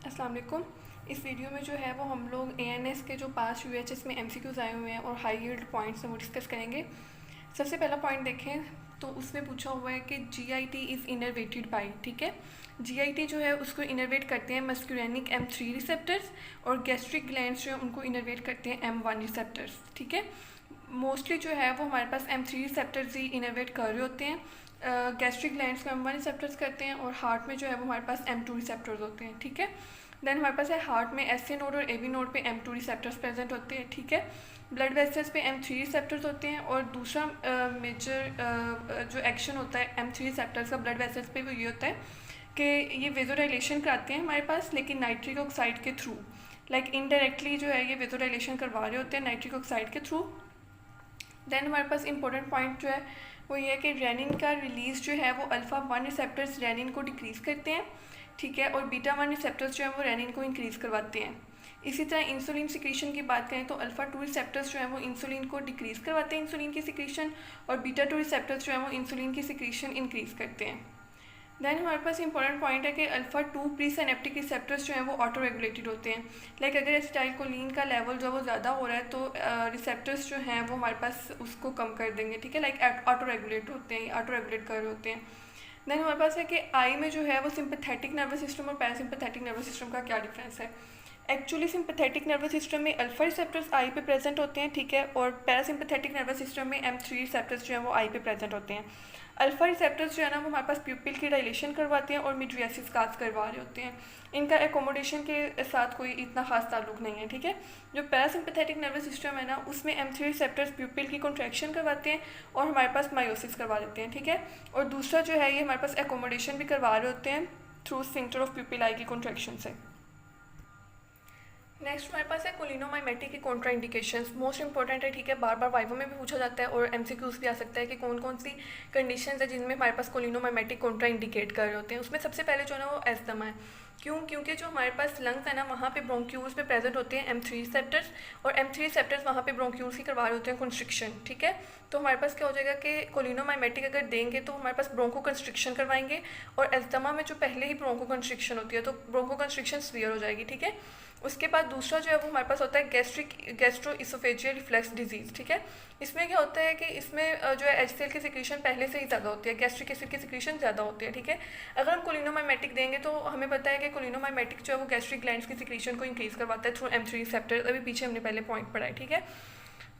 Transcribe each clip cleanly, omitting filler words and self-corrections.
अस्सलाम वालेकुम। इस वीडियो में जो है वो हम लोग एएनएस के जो पास यूएचएस में एमसीक्यूज़ आए हुए हैं और हाई यील्ड पॉइंट्स हैं वो डिस्कस करेंगे। सबसे पहला पॉइंट देखें तो उसमें पूछा हुआ है कि जीआईटी इज़ इनर्वेटेड बाई, ठीक है। जीआईटी जो है उसको इनर्वेट करते हैं मस्कुरेनिक M3 रिसेप्टर्स और गैस्ट्रिक ग्लैंड्स जो है उनको इनर्वेट करते हैं M1 रिसेप्टर्स, ठीक है। मोस्टली जो है वो हमारे पास M3 रिसेप्टर्स ही इनर्वेट कर रहे होते हैं। गैस्ट्रिक ग्लैंड्स को M1 रिसेप्टर्स करते हैं और हार्ट में जो है वो हमारे पास M2 रिसेप्टर्स होते हैं, ठीक है। देन हमारे पास है हार्ट में एस ए नोड और ए बी नोड पे M2 रिसेप्टर्स प्रेजेंट होते हैं, ठीक है। ब्लड वेसल्स पे M3 रिसेप्टर्स होते हैं और दूसरा मेजर जो एक्शन होता है M3 रिसेप्टर्स का ब्लड वेसल्स पे वो ये होता है कि ये वेजोडाइलेशन कराते हैं हमारे पास, लेकिन नाइट्रिक ऑक्साइड के थ्रू, लाइक इनडायरेक्टली जो है ये वेजोडाइलेशन करवा रहे होते हैं नाइट्रिक ऑक्साइड के थ्रू। देन हमारे पास इंपॉर्टेंट पॉइंट जो है वो ये है कि रेनिन का रिलीज़ जो है वो अल्फ़ा 1 रिसेप्टर्स रेनिन को डिक्रीज़ करते हैं, ठीक है, और बीटा 1 रिसेप्टर्स जो है वो रेनिन को इंक्रीज़ करवाते हैं। इसी तरह इंसुलिन सिक्रीशन की बात करें तो अल्फ़ा 2 रिसेप्टर्स जो है वो इंसुलिन को डिक्रीज़ करवाते हैं, इंसुलिन की सिक्रीशन, और बीटा 2 रिसेप्टर्स जो है वो इंसुलिन की सिक्रीशन इंक्रीज़ करते हैं। देन हमारे पास इंपॉर्टेंट पॉइंट है कि अल्फ़ा 2 प्री सिनेप्टिक रिसेप्टर्स जो हैं वो ऑटो रेगुलेटेड होते हैं। लाइक अगर एसिटाइलकोलिन का लेवल जो वो ज़्यादा हो रहा है तो रिसेप्टर्स जो हैं वो हमारे पास उसको कम कर देंगे, ठीक है, लाइक ऑटो रेगुलेट होते हैं, ऑटो रेगुलेट कर रहे होते हैं। देन हमारे पास है कि आई में जो है वो सिंपैथेटिक नर्वस सिस्टम और पैरासिम्पैथेटिक नर्वस सिस्टम का क्या डिफरेंस है। एक्चुअली सिंपैथेटिक नर्वस सिस्टम में अल्फा रिसेप्टर्स आई पे प्रेजेंट होते हैं, ठीक है, और पैरासिम्पैथेटिक नर्वस सिस्टम में M3 रिसेप्टर्स जो हैं वो आई पे प्रेजेंट होते हैं। अल्फा रिसेप्टर्स जो है ना वो हमारे पास प्यूपिल की डायलेशन करवाते हैं और मिड्रियासिस काज करवा रहे होते हैं। इनका एकोमोडेशन के साथ कोई इतना खास ताल्लुक नहीं है, ठीक है। जो पैरासिम्पैथेटिक नर्वस सिस्टम है ना उसमें M3 रिसेप्टर्स प्यूपिल की कॉन्ट्रैक्शन करवाते हैं और हमारे पास मायोसिस करवा देते हैं, ठीक है। और दूसरा जो है ये हमारे पास एकोमोडेशन भी करवा रहे होते हैं थ्रू स्फिंक्टर ऑफ प्यूपिल आई की कॉन्ट्रैक्शन से। नेक्स्ट हमारे पास है कोलिनोमाइमेटिक की कॉन्ट्रा इंडिकेशंस, मोस्ट इंपॉर्टेंट है, ठीक है, बार बार वाइवा में भी पूछा जाता है और एमसीक्यूज भी आ सकता है कि कौन कौन सी कंडीशंस है जिनमें हमारे पास कोलिनोमाइमेटिक कॉन्ट्रा इंडिकेट कर रहे होते हैं। उसमें सबसे पहले जो है ना वो एस्थमा है। क्योंकि जो हमारे पास लंग्स है ना वहाँ पे ब्रोंक्यूल्स में प्रेजेंट होते हैं M3 रिसेप्टर्स और M3 रिसेप्टर्स वहाँ पे ब्रोंक्यूल्स की करवा रहे होते हैं कंस्ट्रिक्शन, ठीक है। तो हमारे पास क्या हो जाएगा कि कोलिनोमाइमेटिक अगर देंगे तो हमारे पास ब्रोंको कंस्ट्रिक्शन करवाएंगे और एस्थमा में जो पहले ही ब्रोंको कंस्ट्रिक्शन होती है तो ब्रोंको कंस्ट्रिक्शन सीवियर हो जाएगी, ठीक है। उसके बाद दूसरा जो है वो हमारे पास होता है गैस्ट्रो इसोफेजियल रिफ्लक्स डिजीज़, ठीक है। इसमें क्या होता है कि इसमें जो है HCl की सिक्रीशन पहले से ही ज़्यादा होती है, गैस्ट्रिक एसिड की सिक्रीशन ज़्यादा होती है, ठीक है। अगर हम कोलिनोमाइमेटिक देंगे तो हमें पता है कि कोलिनोमाइमेटिक जो है वो गैस्ट्रिक ग्लैंड्स की सिक्रीशन को इंक्रीज़ करवाता है थ्रू M3 रिसेप्टर, अभी पीछे हमने पहले पॉइंट पढ़ा है, ठीक है।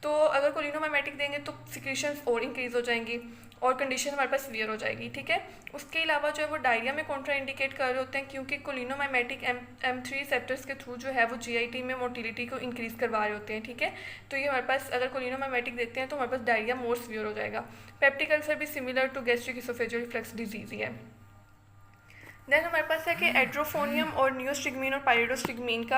तो अगर कोलिनोमाइमेटिक देंगे तो सिक्रीशंस और इंक्रीज़ हो जाएंगी और कंडीशन हमारे पास सीवियर हो जाएगी, ठीक है। उसके अलावा जो है वो डायरिया में कॉन्ट्रा इंडिकेट कर रहे होते हैं क्योंकि कोलिनोमाइमेटिक M3 रिसेप्टर्स के थ्रू जो है वो GIT में मोटिलिटी को इंक्रीज़ करवा रहे होते हैं, ठीक है। तो ये हमारे पास अगर कोलिनोमाइमेटिक देते हैं तो हमारे पास डायरिया मोर सीवियर हो जाएगा। पेप्टिक अल्सर भी similar to gastric oesophageal reflux disease ही है। देन हमारे पास है कि एड्रोफोनियम और नियोस्टिग्मीन और पायरिडोस्टिग्मीन का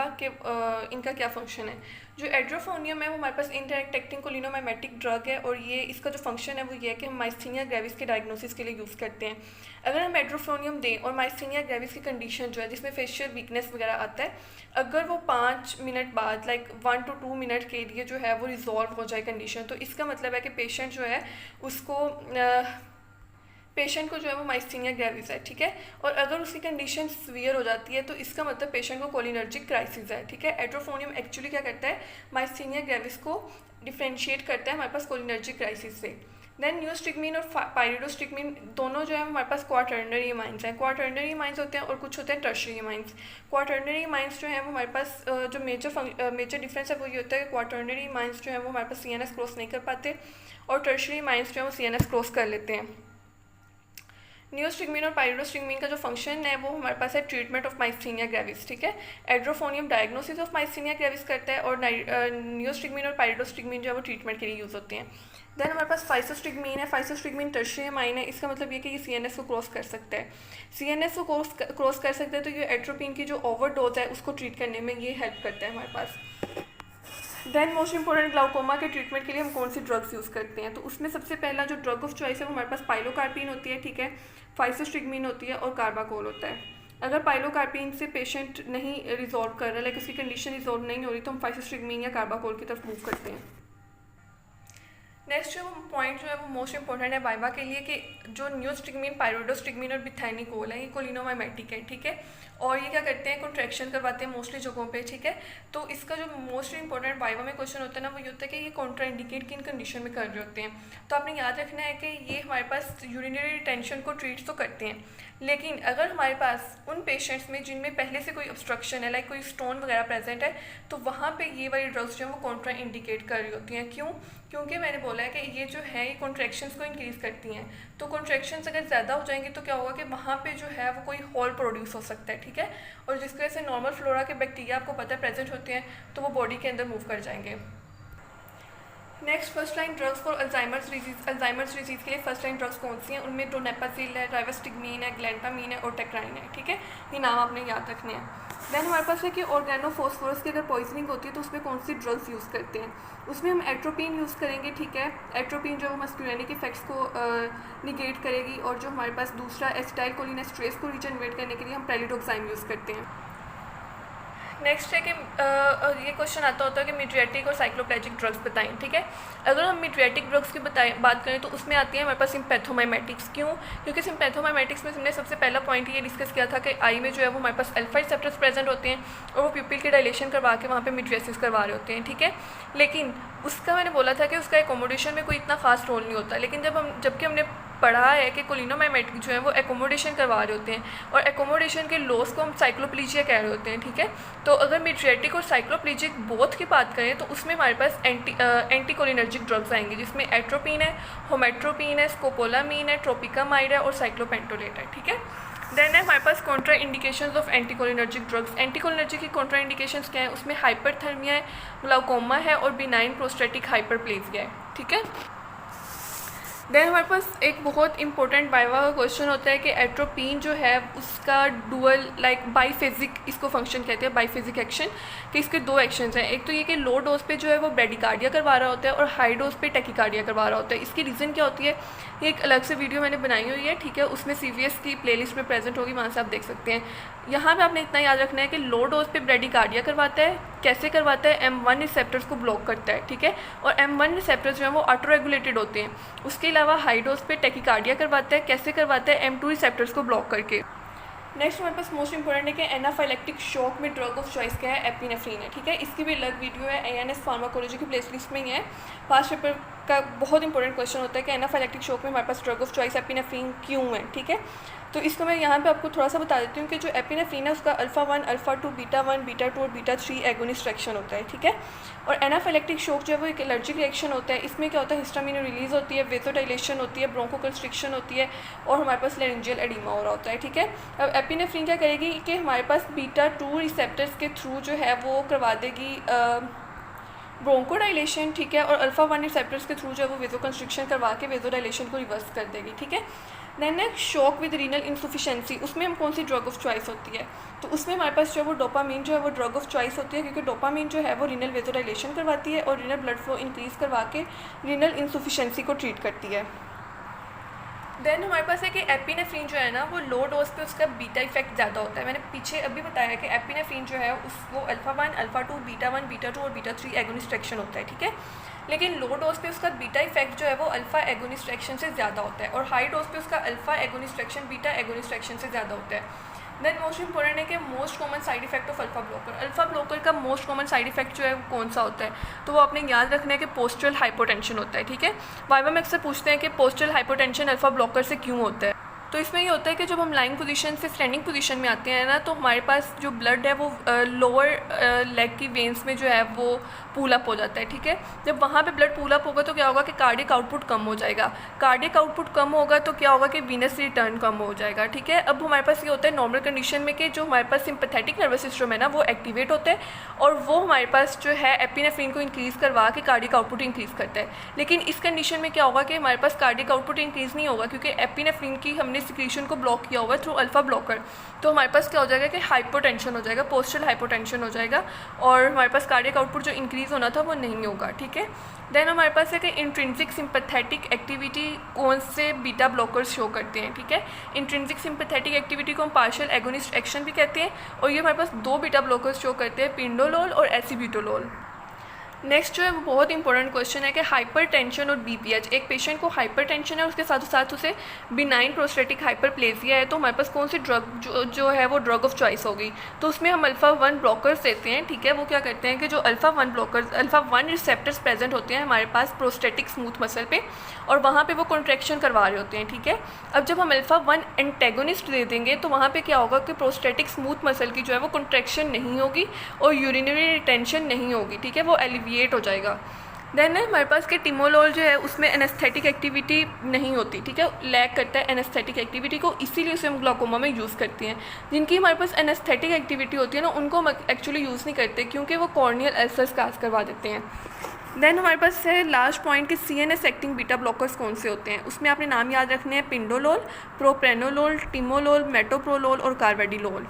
इनका क्या फंक्शन है। जो एड्रोफोनियम है वो हमारे पास इंडायरेक्ट एक्टिंग कोलिनोमाइमेटिक ड्रग है और ये इसका जो फंक्शन है वो ये है कि हम माइस्थीनिया ग्रेविस के डायग्नोसिस के लिए यूज़ करते हैं। अगर हम एड्रोफोनियम दें और माइस्थीनिया ग्रेविस की कंडीशन जो है जिसमें फेशियल वीकनेस वगैरह आता है, अगर वो 5 मिनट बाद लाइक 1 to 2 मिनट के लिए जो है वो रिजॉल्व हो जाए कंडीशन, तो इसका मतलब है कि पेशेंट जो है उसको पेशेंट को जो है वो माइस्थीनिया ग्रेविस है, ठीक है। और अगर उसकी कंडीशन सीवियर हो जाती है तो इसका मतलब पेशेंट को कोलिनर्जिक क्राइसिस है, ठीक है। एड्रोफोनियम एक्चुअली क्या करता है, माइस्थीनिया ग्रेविस को डिफ्रेंशिएट करता है हमारे पास कोलिनर्जिक क्राइसिस से। देन नियोस्टिग्मीन और पायरिडोस्टिग्मीन दोनों जो है हमारे पास क्वाटर्नरी माइंस हैं। क्वाटर्नरी माइंस होते हैं और कुछ होते हैं टर्शरी माइंस। क्वाटर्नरी माइंस जो है वो हमारे पास जो मेजर डिफरेंस है वो ये होता है कि क्वाटर्नरी माइंस जो है वो हमारे पास CNS क्रॉस नहीं कर पाते और टर्शरी माइंस जो है वो CNS क्रॉस कर लेते हैं। नियोस्टिग्मीन और पायरिडोस्टिग्मीन का जो फंक्शन है वो हमारे पास है ट्रीटमेंट ऑफ माइस्थीनिया ग्रेविस, ठीक है। Edrophonium diagnosis of myasthenia gravis करता है और नियोस्टिग्मीन और पायरिडोस्टिग्मीन जो है वो ट्रीटमेंट के लिए यूज़ होते हैं। देन हमारे पास फाइसोस्टिग्मीन है। फाइसोस्टिग्मीन टर्शियरी माइन है। इसका मतलब ये कि ये CNS को क्रॉस कर सकता है। CNS को क्रॉस कर सकता है तो ये एट्रोपिन की जो ओवरडोज है उसको ट्रीट करने में ये हेल्प करता है हमारे पास। देन मोस्ट इंपॉर्टेंट ग्लाउकोमा के ट्रीटमेंट के लिए हम कौन सी ड्रग्स यूज़ करते हैं, तो उसमें सबसे पहला जो ड्रग ऑफ चॉइस है वो हमारे पास पाइलोकार्पिन होती है, ठीक है, फाइसोस्टिग्मीन होती है और कार्बाकोल होता है। अगर पाइलोकार्पिन से पेशेंट नहीं रिजॉल्व कर रहा, लाइक उसकी कंडीशन रिजॉल्व नहीं हो रही, तो हम फाइसोस्टिग्मीन या कार्बाकोल की तरफ मूव करते हैं। नेक्स्ट जो पॉइंट जो है वो मोस्ट इंपॉर्टेंट है वाइवा के लिए कि जो नियोस्टिग्मीन, पायरोडोस्टिग्मीन और बिथाइनिकोल है ये कोलिनोमाइमेटिक है, ठीक है। और ये क्या करते हैं, कॉन्ट्रैक्शन करवाते हैं मोस्टली जगहों पे, ठीक है। तो इसका जो मोस्टली इंपॉर्टेंट वाइवा में क्वेश्चन होता है ना वो ये होता है कि ये कॉन्ट्रा इंडिकेट किन कंडीशन में कर रहे होते हैं। तो आपने याद रखना है कि ये हमारे पास यूरिनरी रिटेंशन को ट्रीट तो करते हैं, लेकिन अगर हमारे पास उन पेशेंट्स में जिनमें पहले से कोई ऑब्स्ट्रक्शन है, लाइक कोई स्टोन वगैरह प्रेजेंट है, तो वहाँ पे ये वाली ड्रग्स जो है वो कॉन्ट्रा इंडिकेट कर रही होती हैं। क्यों? क्योंकि मैंने बोला है कि ये जो है ये कॉन्ट्रैक्शंस को इंक्रीज़ करती हैं। तो कॉन्ट्रैक्शंस अगर ज़्यादा हो जाएंगी तो क्या होगा कि वहाँ पे जो है वो कोई होल प्रोड्यूस हो सकता है, ठीक है। और जिसकी वजह से नॉर्मल फ्लोरा के बैक्टीरिया आपको पता है प्रेजेंट होते हैं, तो वो बॉडी के अंदर मूव कर जाएंगे। Next, first line drugs for Alzheimer's disease. Alzheimer's disease के लिए फर्स्ट लाइन ड्रग्स कौन सी हैं? उनमें डोनेपाजिल है, राइवास्टिग्मीन है, ग्लेंटामीन है और टेक्राइन है, ठीक है। ये नाम आपने याद रखने हैं। देन हमारे पास है कि ऑर्गेनोफॉस्फोरस की अगर पॉइजनिंग होती है तो उसमें कौन सी ड्रग्स यूज़ करते हैं? उसमें हम एट्रोपिन यूज़ करेंगे, ठीक है। एट्रोपिन जो मस्कुलिनिक इफेक्ट्स को निगेट करेगी, और जो हमारे पास दूसरा एसिटाइल कोलिनेस्ट्रेस को रीजनरेट करने के लिए हम प्रेलिडोक्साइम यूज़ करते हैं। नेक्स्ट है कि ये क्वेश्चन आता होता है कि मिड्रियाटिक और साइक्लोप्लेजिक ड्रग्स बताएं, ठीक है। अगर हम मिड्रियाटिक ड्रग्स की बात करें तो उसमें आती है हमारे पास सिम्पैथोमाइमेटिक्स। क्यों? क्योंकि सिम्पैथोमाइमेटिक्स में हमने सबसे पहला पॉइंट ये डिस्कस किया था कि आई में जो है वो हमारे पास अल्फा रिसेप्टर्स प्रेजेंट होते हैं और वो प्यूपिल के डायलेशन करवा के वहाँ पे मिड्रियासिस करवा रहे होते हैं, ठीक है। लेकिन उसका मैंने बोला था कि उसका एकोमोडेशन में कोई इतना खास रोल नहीं होता, लेकिन जबकि हमने पढ़ा है कि कोलिनोमाइमेटिक जो है वो एकोमोडेशन करवा रहे होते हैं, और एकोमोडेशन के लॉस को हम साइक्लोप्लीजिया कह रहे होते हैं, ठीक है। तो अगर मिड्रियाटिक और साइक्लोप्लीजिक बोथ की बात करें तो उसमें हमारे पास एंटीकोलिनर्जिक ड्रग्स आएंगे, जिसमें एट्रोपिन है, होमेट्रोपिन है, स्कोपोलामीन है, ट्रोपिकामाइड है और साइक्लोपेंटोलेट है, ठीक है। देन है हमारे पास contraindications of anticholinergic drugs. Anticholinergic की कॉन्ट्रा इंडिकेशंस क्या है? उसमें हाइपरथर्मिया है, ग्लाउकोमा है और बिनाइन प्रोस्टेटिक हाइपरप्लेजिया है, ठीक है। देन हमारे पास एक बहुत इंपॉर्टेंट वाइवा का क्वेश्चन होता है कि एट्रोपिन जो है उसका डुअल लाइक बाईफेजिक इसको फंक्शन कहते हैं, बाईफेजिक एक्शन, कि इसके दो एक्शंस हैं। एक तो ये कि लो डोज पे जो है वो ब्रेडिकार्डिया करवा रहा होता है और हाई डोज पे टैकीकार्डिया करवा रहा होता है। इसकी रीज़न क्या होती है ये एक अलग से वीडियो मैंने बनाई हुई है, ठीक है। उसमें CVS की प्लेलिस्ट में प्रेजेंट होगी, वहाँ से आप देख सकते हैं। यहाँ पे आपने इतना याद रखना है कि लो डोज पे ब्रेडिकार्डिया करवाता है, कैसे करवाता है? M1 रिसेप्टर्स को ब्लॉक करता है, ठीक है। और M1 रिसेप्टर्स जो है वो ऑटो रेगुलेटेड होते हैं। उसके अलावा हाई डोज पे टैकीकार्डिया करवाता है, कैसे करवाता है? M2 रिसेप्टर्स को ब्लॉक करके। नेक्स्ट हमारे पास मोस्ट इंपॉर्टेंट है कि एनाफाइलेक्टिक शॉक में ड्रग ऑफ चॉइस क्या है? एपिनेफ्रीन है, ठीक है। इसकी भी अलग वीडियो है, ANS फार्माकोलॉजी की प्लेस लिस्ट में ही है। पास्ट पेपर का बहुत इंपॉर्टेंट क्वेश्चन होता है कि एनाफाइलेक्टिक शॉक में हमारे पास ड्रग ऑफ चॉइस एपिनेफ्रीन क्यों है, ठीक है। तो इसको मैं यहाँ पे आपको थोड़ा सा बता देती हूँ कि जो एपिनेफ्रीन है उसका अल्फा-1, अल्फा-2, बीटा-1, बीटा-2 और बीटा-3 एगोनिस्ट रिएक्शन होता है, ठीक है। और एनाफाइलेक्टिक शॉक जो है वो एक एलर्जिक रिएक्शन होता है। इसमें क्या होता है? हिस्टामिन रिलीज होती है, वेसोडाइलेशन होती है, ब्रोंकोकंस्ट्रिक्शन होती है और हमारे पास लेरिंजियल एडिमा हो रहा होता है, ठीक है। अब एपिनेफ्रीन क्या करेगी कि हमारे पास बीटा-2 रिसेप्टर्स के थ्रू जो है वो करवा देगी ब्रोंकोडाइलेशन, ठीक है। और अल्फा-1 रिसेप्टर्स के थ्रू जो है वो वेसोकंस्ट्रिक्शन करवा के वेसोडाइलेशन को रिवर्स कर देगी, ठीक है। देन शॉक विद रीनल इंसुफिशेंसी, उसमें हम कौन सी ड्रग ऑफ चॉइस होती है? तो उसमें हमारे पास जो है वो डोपामीन जो है वो ड्रग ऑफ चॉइस होती है, क्योंकि डोपामीन जो है वो रीनल वेसोडाइलेशन करवाती है और रीनल ब्लड फ्लो इंक्रीज़ करवा के रीनल इंसुफिशेंसी को ट्रीट करती है। देन हमारे पास है कि एपिनेफ्रीन जो है ना वो लो डोज पे उसका बीटा इफेक्ट ज़्यादा होता है। मैंने पीछे अभी बताया कि एपिनेफ्रीन जो है वो अल्फा-1, अल्फा-2, बीटा-1, बीटा-2 और बीटा-3 एगोनिस्ट एक्शन होता है, ठीक है। लेकिन लो डोज पे उसका बीटा इफेक्ट जो है वो अल्फा एगोनिस्ट एक्शन से ज़्यादा होता है और हाई डोज पे उसका alpha agonist action beta agonist action से ज़्यादा होता है। देन मोस्ट इंपॉर्टेंट है कि most common side effect of alpha blocker. Alpha blocker का मोस्ट कॉमन साइड इफेक्ट जो है वो कौन सा होता है? तो वो आपने याद रखना है कि पोस्टरल हाइपोटेंशन होता है, ठीक है। वाइवा में अक्सर पूछते हैं कि पोस्टरल हाइपोटेंशन अल्फा ब्लॉकर से क्यों होता है। तो इसमें ये होता है कि जब हम लाइंग पोजीशन से स्टैंडिंग पोजीशन में आते हैं ना, तो हमारे पास जो ब्लड है वो लोअर लेग की वेन्स में जो है वो पूल अप हो जाता है, ठीक है। जब वहाँ पे ब्लड पूल अप होगा तो क्या होगा कि कार्डियक आउटपुट कम हो जाएगा। कार्डियक आउटपुट कम होगा तो क्या होगा कि वीनस रिटर्न कम हो जाएगा, ठीक है। अब हमारे पास ये होता है नॉर्मल कंडीशन में कि जो हमारे पास सिंपैथेटिक नर्वस सिस्टम है ना वो एक्टिवेट होता है और वो हमारे पास जो है एपिनेफ्रीन को इंक्रीज़ करवा के कार्डियक आउटपुट इंक्रीज़ करता है। लेकिन इस कंडीशन में क्या होगा कि हमारे पास कार्डियक आउटपुट इंक्रीज़ नहीं होगा, क्योंकि एपिनेफ्रीन की हमने सिक्रीशन को ब्लॉक किया हुआ थ्रू अल्फा ब्लॉकर। तो हमारे पास क्या हो जाएगा कि हाइपोटेंशन हो जाएगा, पोस्टल हाइपोटेंशन हो जाएगा और हमारे पास कार्डियक आउटपुट जो इंक्रीज़ होना था वो नहीं होगा, ठीक है। देन हमारे पास है कि इंट्रिंसिक सिंपैथेटिक एक्टिविटी कौन से बीटा ब्लॉकर्स शो करते हैं, ठीक है। इंट्रिंसिक सिंपैथेटिक एक्टिविटी को हम पार्शियल एगोनिस्ट एक्शन भी कहते हैं और ये हमारे पास दो बीटा ब्लॉकर्स शो करते हैं, पिंडोलोल और एसिब्यूटोलोल। नेक्स्ट जो है वो बहुत इंपॉर्टेंट क्वेश्चन है कि हाइपरटेंशन और बीपीएच, एक पेशेंट को हाइपरटेंशन है उसके साथ साथ उसे बिनाइन प्रोस्टेटिक हाइपरप्लेजिया है, तो हमारे पास कौन सी ड्रग जो है वो ड्रग ऑफ चॉइस होगी। तो उसमें हम अल्फ़ा 1 ब्लॉकर्स देते हैं, ठीक है। वो क्या करते हैं कि जो alpha 1 blockers, alpha 1 receptors present होते हैं हमारे पास प्रोस्टेटिक स्मूथ मसल पे, और वहाँ पे वो कॉन्ट्रैक्शन करवा रहे होते हैं, ठीक है। अब जब हम अल्फ़ा 1 एंटेगोनिस्ट दे देंगे तो वहाँ पे क्या होगा कि प्रोस्टेटिक स्मूथ मसल की जो है वो कॉन्ट्रैक्शन नहीं होगी और यूरिनरी रिटेंशन नहीं होगी, ठीक है, वो एलिविएट हो जाएगा। देन है हमारे पास कि टिमोलोल जो है उसमें एनेस्थेटिक एक्टिविटी नहीं होती, ठीक है, लैक करता है एनेस्थेटिक एक्टिविटी को, इसीलिए उसे हम ग्लाकोमा में यूज़ करते हैं। जिनकी हमारे पास एनेस्थेटिक एक्टिविटी होती है ना, उनको हम एक्चुअली यूज़ नहीं करते क्योंकि वो कॉर्नियल अल्सर्स काज करवा देते हैं। देन हमारे पास है लास्ट पॉइंट कि CNS एक्टिंग बीटा ब्लॉकर्स कौन से होते हैं। उसमें आपने नाम याद रखने हैं, पिंडोलोल, प्रोप्रेनोलोल, टिमोलोल, मेटोप्रोलोल और कार्वेडिलोल।